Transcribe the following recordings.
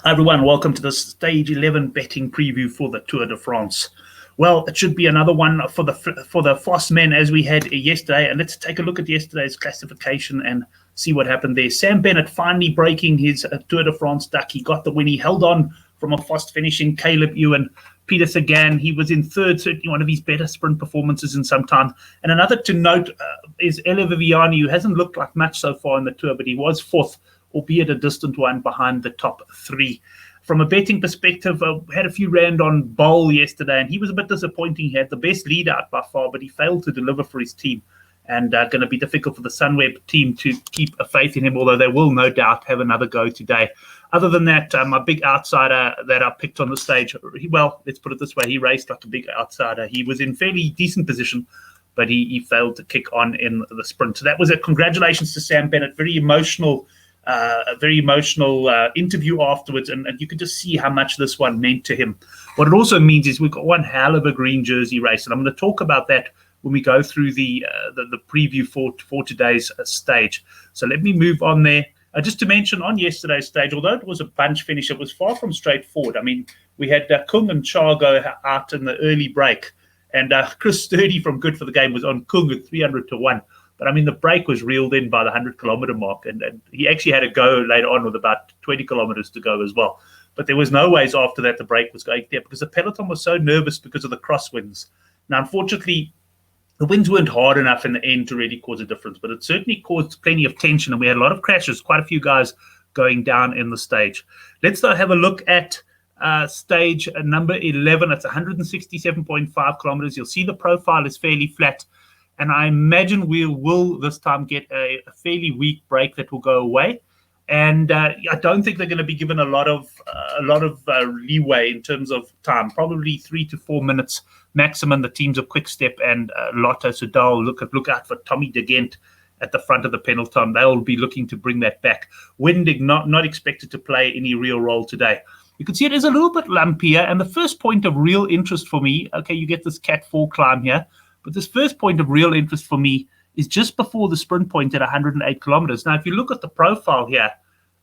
Hi everyone, welcome to the Stage 11 betting preview for the Tour de France. Well, it should be another one for the Foss men as we had yesterday, and let's take a look at yesterday's classification and see what happened there. Sam Bennett finally breaking his Tour de France duck. He got the win. He held on from a Foss finishing Caleb Ewan. Peter Sagan, he was in third, certainly one of his better sprint performances in some time. And another to note is Ele Viviani, who hasn't looked like much so far in the Tour, but he was fourth, albeit a distant one behind the top three. From a betting perspective, I had a few rand on Bowl yesterday, and he was a bit disappointing. He had the best lead out by far, but he failed to deliver for his team. And going to be difficult for the Sunweb team to keep a faith in him, although they will no doubt have another go today. Other than that, my big outsider that I picked on the stage, well, let's put it this way, he raced like a big outsider. He was in fairly decent position, but he failed to kick on in the sprint. So that was it. Congratulations to Sam Bennett. Very emotional interview afterwards, and you could just see how much this one meant to him. What it also means is we've got one hell of a green jersey race, and I'm going to talk about that when we go through the preview for today's stage. So let me move on there. Just to mention, on yesterday's stage, although it was a bunch finish, it was far from straightforward. I mean, we had Kung and Chargo out in the early break, and Chris Sturdy from Goodforthegame was on Kung at 300 to 1. But I mean, the break was reeled in by the 100-kilometer mark, and he actually had a go later on with about 20 kilometers to go as well. But there was no ways after that the break was going there because the peloton was so nervous because of the crosswinds. Now, unfortunately, the winds weren't hard enough in the end to really cause a difference, but it certainly caused plenty of tension, and we had a lot of crashes, quite a few guys going down in the stage. Let's though have a look at stage number 11. It's 167.5 kilometers. You'll see the profile is fairly flat. And I imagine we will this time get a fairly weak break that will go away. And I don't think they're going to be given a lot of leeway in terms of time. Probably 3 to 4 minutes maximum. The teams of Quickstep and Lotto Soudal look out for Tommy de Gent at the front of the peloton. They'll be looking to bring that back. Winding not expected to play any real role today. You can see it is a little bit lumpier. And the first point of real interest for me, okay, you get this Cat 4 climb here. But this first point of real interest for me is just before the sprint point at 108 kilometers. Now, if you look at the profile here,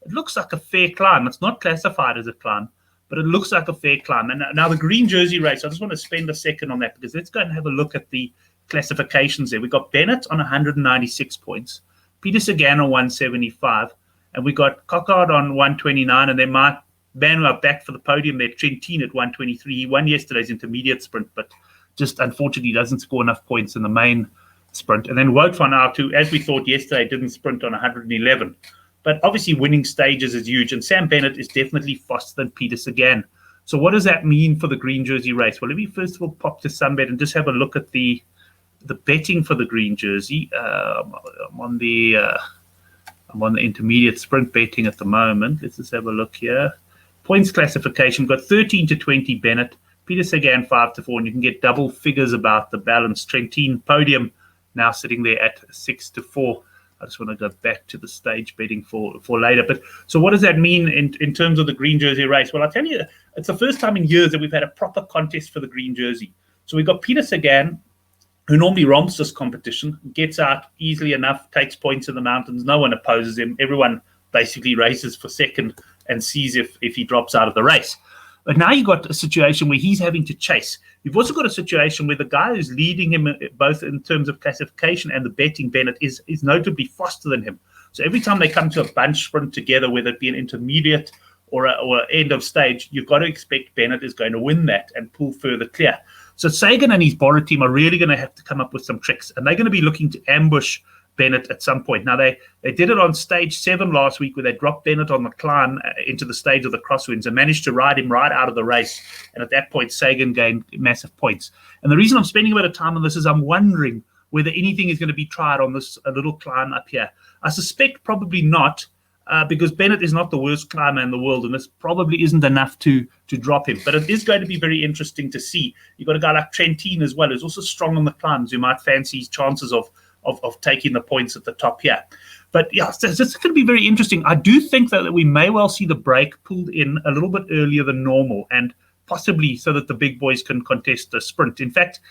it looks like a fair climb. It's not classified as a climb, but it looks like a fair climb. And now the green jersey race, I just want to spend a second on that because let's go and have a look at the classifications there. We got Bennett on 196 points, Peter Sagan on 175, and we got Cockard on 129, and then Mark Manuel back for the podium there, Trentin at 123. He won yesterday's intermediate sprint, but just unfortunately doesn't score enough points in the main sprint. And then Wout van Aert, who, as we thought yesterday, didn't sprint on 111. But obviously winning stages is huge. And Sam Bennett is definitely faster than Peter Sagan. So what does that mean for the green jersey race? Well, let me first of all pop to Sunbet and just have a look at the betting for the green jersey. I'm on the intermediate sprint betting at the moment. Let's just have a look here. Points classification, we've got 13 to 20 Bennett, Peter Sagan 5 to 4, and you can get double figures about the balance. Trentin podium now sitting there at 6 to 4. I just want to go back to the stage betting for later. But so what does that mean in terms of the green jersey race? Well, I'll tell you, it's the first time in years that we've had a proper contest for the green jersey. So we've got Peter Sagan, who normally romps this competition, gets out easily enough, takes points in the mountains. No one opposes him. Everyone basically races for second and sees if he drops out of the race. But now you've got a situation where he's having to chase. You've also got a situation where the guy who's leading him, both in terms of classification and the betting, Bennett, is notably faster than him. So every time they come to a bunch sprint together, whether it be an intermediate or an end of stage, you've got to expect Bennett is going to win that and pull further clear. So Sagan and his border team are really going to have to come up with some tricks, and they're going to be looking to ambush Bennett at some point. Now, they did it on stage 7 last week where they dropped Bennett on the climb into the stage of the crosswinds and managed to ride him right out of the race. And at that point, Sagan gained massive points. And the reason I'm spending a bit of time on this is I'm wondering whether anything is going to be tried on this little climb up here. I suspect probably not, because Bennett is not the worst climber in the world, and this probably isn't enough to drop him. But it is going to be very interesting to see. You've got a guy like Trentin as well, who's also strong on the climbs, who might fancy his chances of taking the points at the top here. But yeah, so it's going to be very interesting. I do think that we may well see the break pulled in a little bit earlier than normal, and possibly so that the big boys can contest the sprint. In fact,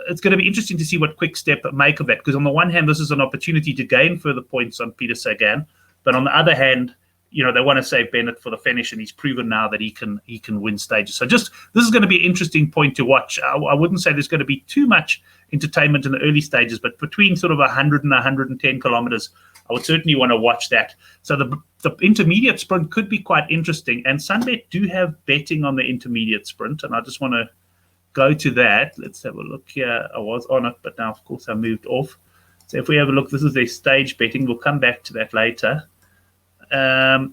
it's going to be interesting to see what Quickstep make of that, because on the one hand, this is an opportunity to gain further points on Peter Sagan, but on the other hand, they want to save Bennett for the finish, and he's proven now that he can win stages. So this is going to be an interesting point to watch. I wouldn't say there's going to be too much entertainment in the early stages, but between sort of 100 and 110 kilometers, I would certainly want to watch that. So the intermediate sprint could be quite interesting, and Sunbet do have betting on the intermediate sprint, and I just want to go to that. Let's have a look here. I was on it, but now, of course, I moved off. So if we have a look, this is their stage betting. We'll come back to that later. The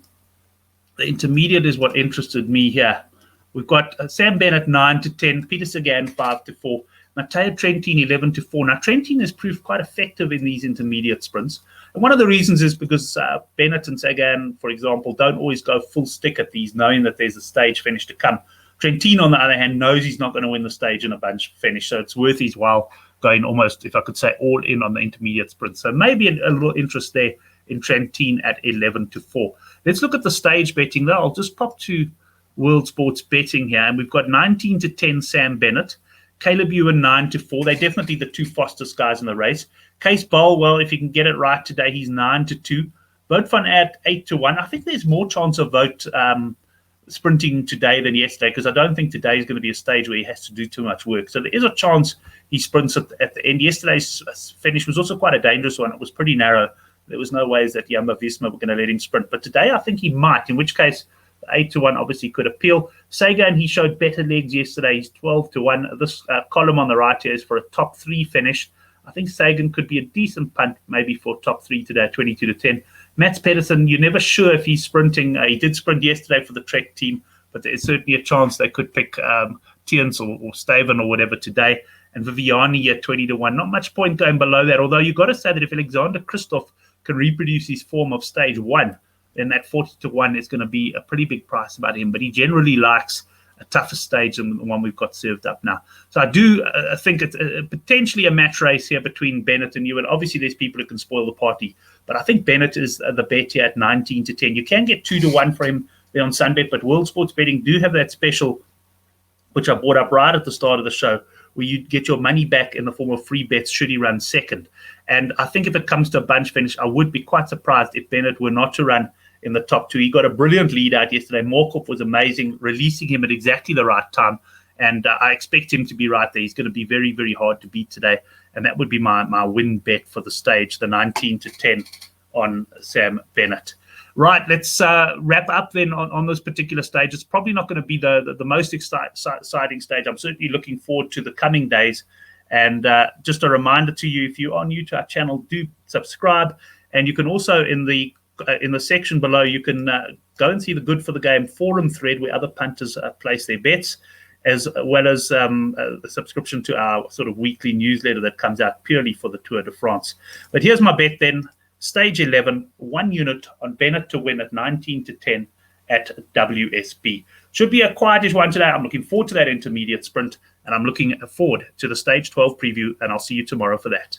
intermediate is what interested me here. We've got Sam Bennett 9-10, Peter Sagan 5-4, Matteo Trentin 11-4. Now Trentin has proved quite effective in these intermediate sprints, and one of the reasons is because Bennett and Sagan, for example, don't always go full stick at these, knowing that there's a stage finish to come. Trentin, on the other hand, knows he's not going to win the stage in a bunch finish, so it's worth his while going almost, if I could say, all in on the intermediate sprint. So maybe a little interest there in Trentin at 11-4. Let's look at the stage betting though. I'll just pop to World Sports Betting here, and we've got 19-10 Sam Bennett, Caleb Ewan 9-4. They're definitely the two fastest guys in the race. Case Bolwell, if he can get it right today, he's 9-2. Vote Van Aert 8-1. I think there's more chance of Vote sprinting today than yesterday, because I don't think today is going to be a stage where he has to do too much work. So there is a chance he sprints at the end. Yesterday's finish was also quite a dangerous one. It was pretty narrow. There was no ways that Jumbo-Visma were going to let him sprint. But today I think he might, in which case 8-1 obviously could appeal. Sagan, he showed better legs yesterday. He's 12-1. This column on the right here is for a top 3 finish. I think Sagan could be a decent punt, maybe for top 3 today, 22-10. Mats Pedersen, you're never sure if he's sprinting. He did sprint yesterday for the Trek team, but there's certainly a chance they could pick Tiens or Staven or whatever today. And Viviani at 20-1. Not much point going below that, although you've got to say that if Alexander Kristoff can reproduce his form of stage 1, then that 40-1 is going to be a pretty big price about him. But he generally likes a tougher stage than the one we've got served up now. So I do think it's potentially a match race here between Bennett and Ewan. Obviously, there's people who can spoil the party, but I think Bennett is the bet here at 19-10. You can get 2-1 for him there on Sunbet, but World Sports Betting do have that special, which I brought up right at the start of the show, where you get your money back in the form of free bets should he run second. And I think if it comes to a bunch finish, I would be quite surprised if Bennett were not to run in the top 2. He got a brilliant lead out yesterday. Morkov was amazing, releasing him at exactly the right time. And I expect him to be right there. He's going to be very, very hard to beat today. And that would be my win bet for the stage, the 19-10 on Sam Bennett. Right, let's wrap up then on this particular stage. It's probably not going to be the most exciting stage. I'm certainly looking forward to the coming days. And just a reminder to you, if you are new to our channel, do subscribe. And you can also, in the section below, you can go and see the Good for the Game forum thread where other punters place their bets, as well as a subscription to our sort of weekly newsletter that comes out purely for the Tour de France. But here's my bet then. Stage 11, 1 unit on Bennett to win at 19-10 at WSB. Should be a quietish one today. I'm looking forward to that intermediate sprint, and I'm looking forward to the Stage 12 preview, and I'll see you tomorrow for that.